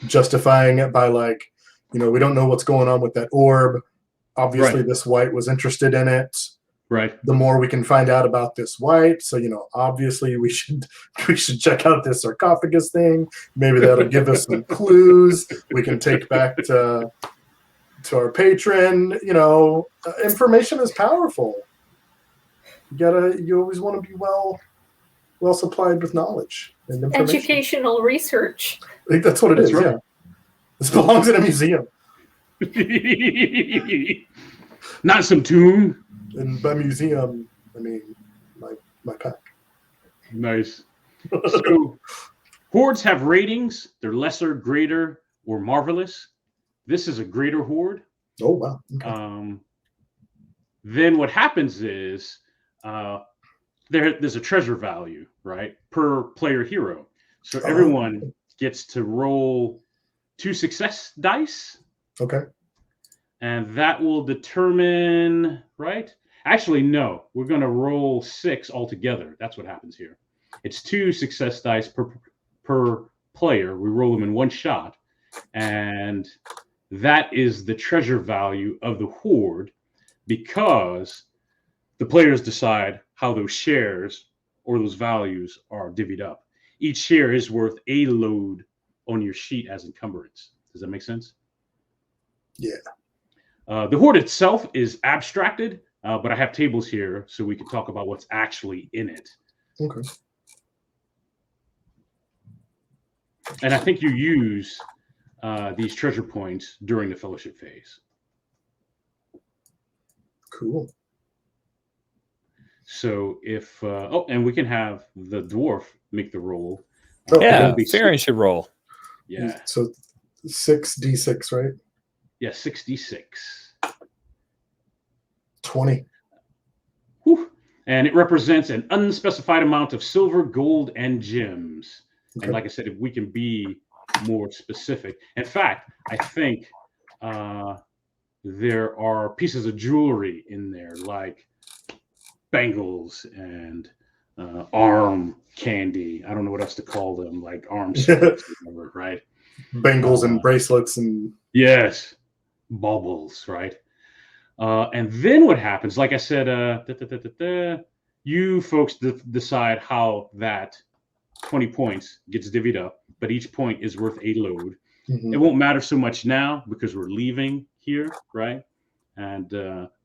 justifying it by, like, you know, we don't know what's going on with that orb. Obviously, right, this white was interested in it. Right. The more we can find out about this white, so, you know, obviously we should check out this sarcophagus thing. Maybe that'll give us some clues we can take back to our patron. You know, information is powerful. You always want to be well supplied with knowledge and information. Educational research. I think that's what it is. Right. Yeah, this belongs in a museum. Not some tomb. And by museum, I mean my pack. Nice. So hordes have ratings. They're lesser, greater, or marvelous. This is a greater horde. Oh wow. Okay. Then what happens is there's a treasure value, right, per player hero. So everyone gets to roll 2 success dice. Okay. And that will determine, right? Actually, no, we're going to roll 6 altogether. That's what happens here. It's 2 success dice per player. We roll them in one shot. And that is the treasure value of the horde, because the players decide how those shares or those values are divvied up. Each share is worth a load on your sheet as encumbrance. Does that make sense? Yeah. The horde itself is abstracted, but I have tables here so we can talk about what's actually in it. Okay. And I think you use these treasure points during the fellowship phase. Cool. So if and we can have the dwarf make the roll. Yeah, Farron should roll. Yeah. So 6d6, right? Yeah, 6d6. 20. Whew. And it represents an unspecified amount of silver, gold, and gems. Okay. And like I said, if we can be more specific. In fact, I think there are pieces of jewelry in there, like bangles and arm candy. I don't know what else to call them, like arm studs, right? Bangles and bracelets and yes, baubles, right? And then what happens? Like I said, you folks decide how that 20 points gets divvied up, but each point is worth a load. Mm-hmm. It won't matter so much now because we're leaving here, right? And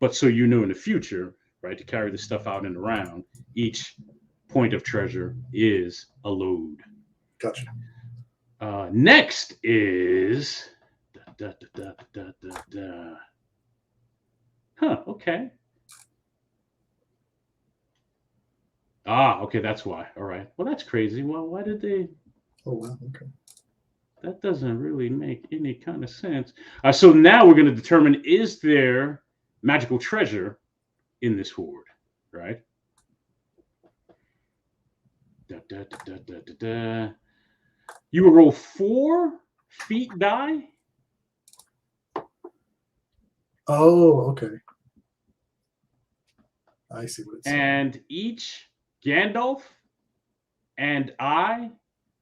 but so you know in the future, right, to carry this stuff out and around, each point of treasure is a load. Gotcha. Next is okay. Okay, that's why. All right. Well, that's crazy. Well, why did they? Oh wow. Okay. That doesn't really make any kind of sense. So now we're going to determine, is there magical treasure in this horde, right? You will roll 4 feet die. Oh, okay. I see what it's saying. And each Gandalf and I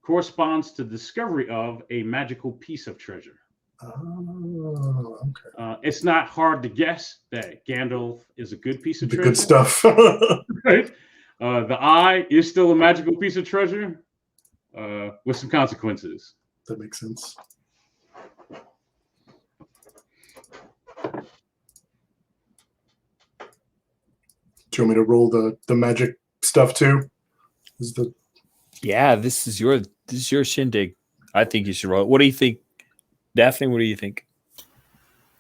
corresponds to the discovery of a magical piece of treasure. Oh, okay. It's not hard to guess that Gandalf is a good piece of The treasure. good stuff. Right? The eye is still a magical piece of treasure with some consequences. That makes sense. Do you want me to roll the magic stuff too? Yeah, this is your shindig. I think you should roll it. What do you think, Daphne? What do you think?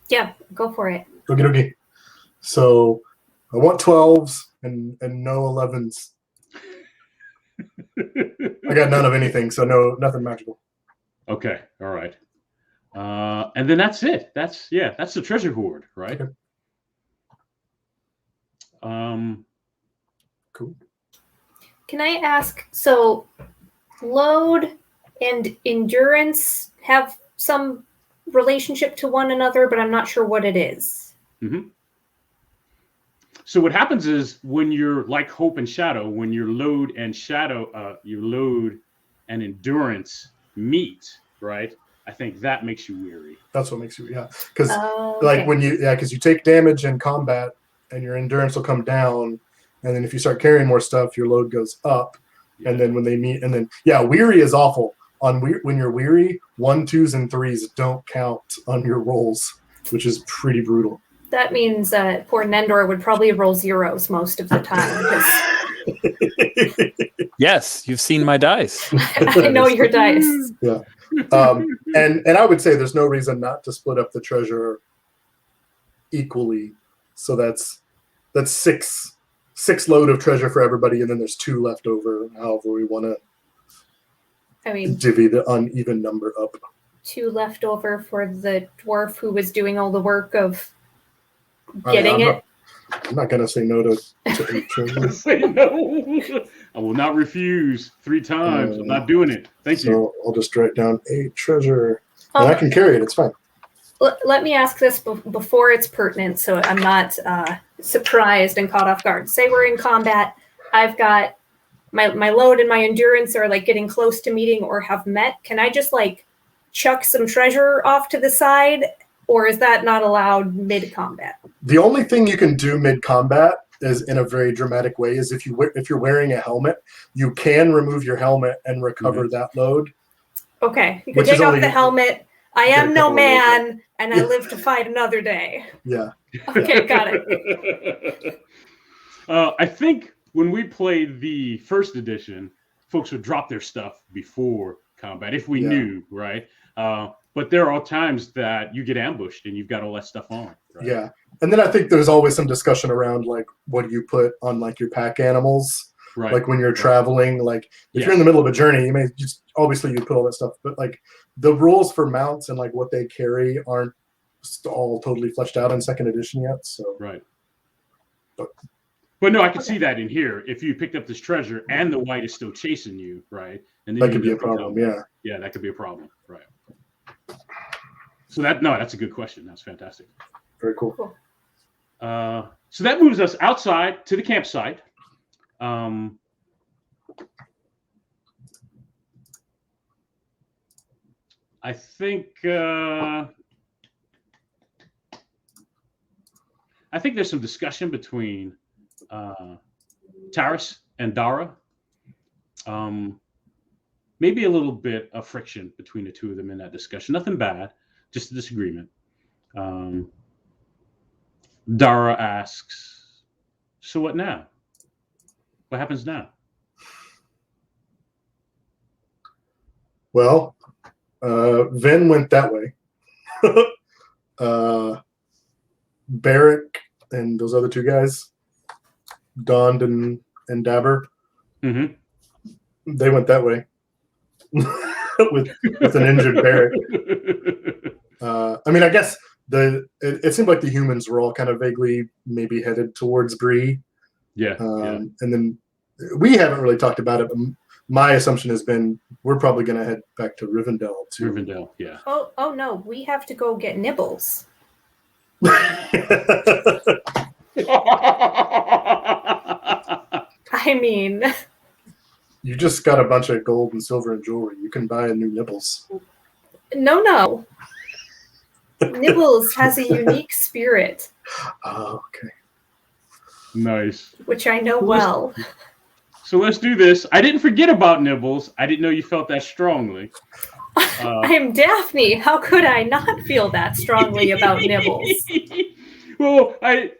Yeah, go for it. Okay. So I want 12s and no 11s. I got none of anything, so nothing magical. Okay, all right. And then that's it. That's the treasure hoard, right? Okay. Cool. Can I ask, so load and endurance have some relationship to one another, but I'm not sure what it is. Mm-hmm. So what happens is when you're like hope and shadow, when your load and endurance meet, right? I think that makes you weary. That's what makes you, because okay. because you take damage in combat and your endurance will come down, and then if you start carrying more stuff, your load goes up, and then when they meet, and then weary is awful. When you're weary, 1, 2s, and 3s don't count on your rolls, which is pretty brutal. That means poor Nendor would probably roll 0s most of the time. Yes, you've seen my dice. I know your dice. Yeah. And I would say there's no reason not to split up the treasure equally. So that's six load of treasure for everybody, and then there's 2 left over. However, we want to. I mean, divvy the uneven number up. 2 left over for the dwarf who was doing all the work of getting it. I'm not going to say no to 8 treasure. Say no. I will not refuse 3 times. I'm not doing it. Thank you. So I'll just write down 8 treasure. And I can carry it. It's fine. Let me ask this before it's pertinent, so I'm not surprised and caught off guard. Say we're in combat. I've got my load and my endurance are like getting close to meeting or have met. Can I just like chuck some treasure off to the side, or is that not allowed mid-combat? The only thing you can do mid-combat is in a very dramatic way is if you're wearing a helmet, you can remove your helmet and recover that load. Okay, you can take off the helmet. I am no man, and I live to fight another day. Yeah. Okay, got it. I think when we played the first edition, folks would drop their stuff before combat if we knew, right? But there are times that you get ambushed and you've got all that stuff on. Right? Yeah. And then I think there's always some discussion around like what do you put on like your pack animals? Right. Like when you're traveling, like if you're in the middle of a journey, you may just obviously you put all that stuff, but like the rules for mounts and like what they carry aren't all totally fleshed out in second edition yet. So right. But no, I can see that in here. If you picked up this treasure and the white is still chasing you, right? And then that could be a problem. Yeah. Yeah, that could be a problem. Right. So that's a good question. That's fantastic. Very cool. So that moves us outside to the campsite. I think there's some discussion between Taris and Dara. Maybe a little bit of friction between the two of them in that discussion. Nothing bad, just a disagreement. Dara asks, "So what now? What happens now?" Well, Ven went that way. Barrick and those other 2 guys, Dond and Dabber, they went that way with an injured Barrick. I mean, I guess it seemed like the humans were all kind of vaguely maybe headed towards Bree. Yeah. And then we haven't really talked about it, but my assumption has been we're probably going to head back to Rivendell too. Rivendell, yeah. Oh no, we have to go get Nibbles. I mean, you just got a bunch of gold and silver and jewelry. You can buy a new Nibbles. No. Nibbles has a unique spirit. Oh, okay. Nice. Which I know well. So let's do this. I didn't forget about Nibbles. I didn't know you felt that strongly. I'm Daphne. How could I not feel that strongly about Nibbles? Well, I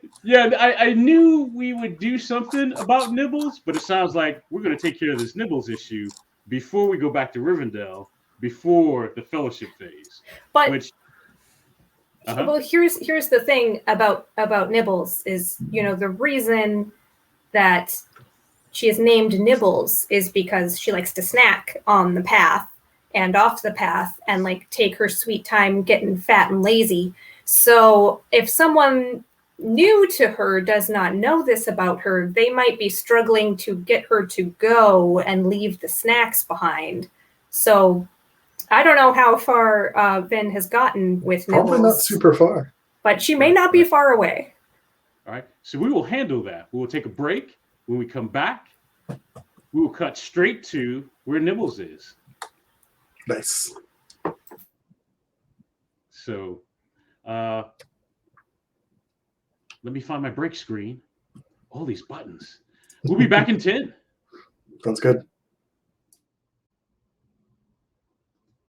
knew we would do something about Nibbles, but it sounds like we're going to take care of this Nibbles issue before we go back to Rivendell, before the Fellowship phase. But well, here's the thing about Nibbles is, the reason that she is named Nibbles is because she likes to snack on the path and off the path and like take her sweet time getting fat and lazy. So if someone new to her does not know this about her, they might be struggling to get her to go and leave the snacks behind. So I don't know how far Ven has gotten with Nibbles. Probably not super far. But she may not be far away. All right. So we will handle that. We will take a break. When we come back, we will cut straight to where Nibbles is. Nice. So let me find my break screen. All these buttons. We'll be back in 10. Sounds good.